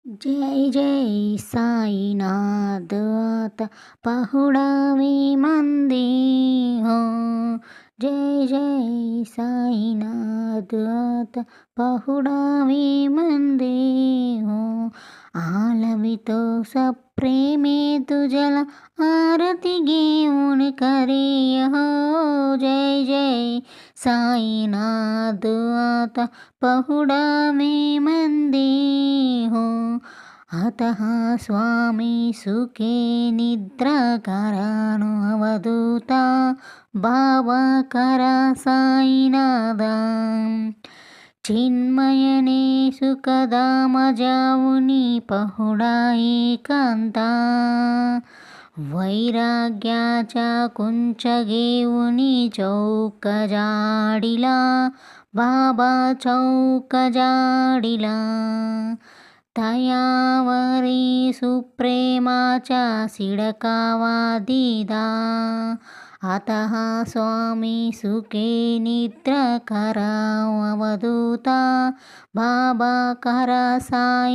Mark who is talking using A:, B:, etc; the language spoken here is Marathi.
A: जय जय साईनाथ आता पहुडावे मंदी हो. जय जय साईनाथ आता पहुडावे मंदी हो. आलवितो सप्रेमे तुझला आरती घेऊन करे हो. जय जय साईनाथ आता पहुडावे मंदी हो. अतः स्वामी सुखे निद्रा करानो अवधूता बाबा करा साईनादा. चिन्मयने सुखदाम जाऊनी पहुडा एकांता. वैराग्याच्या कुंच घेऊनी चौक जाडिला बाबा चौक जाडिला. तयावरी सुप्रेमाचा सिडकावा दिदा. अतः स्वामी सुखे निद्रा कराव अवधूता बाबा करा साईनादा.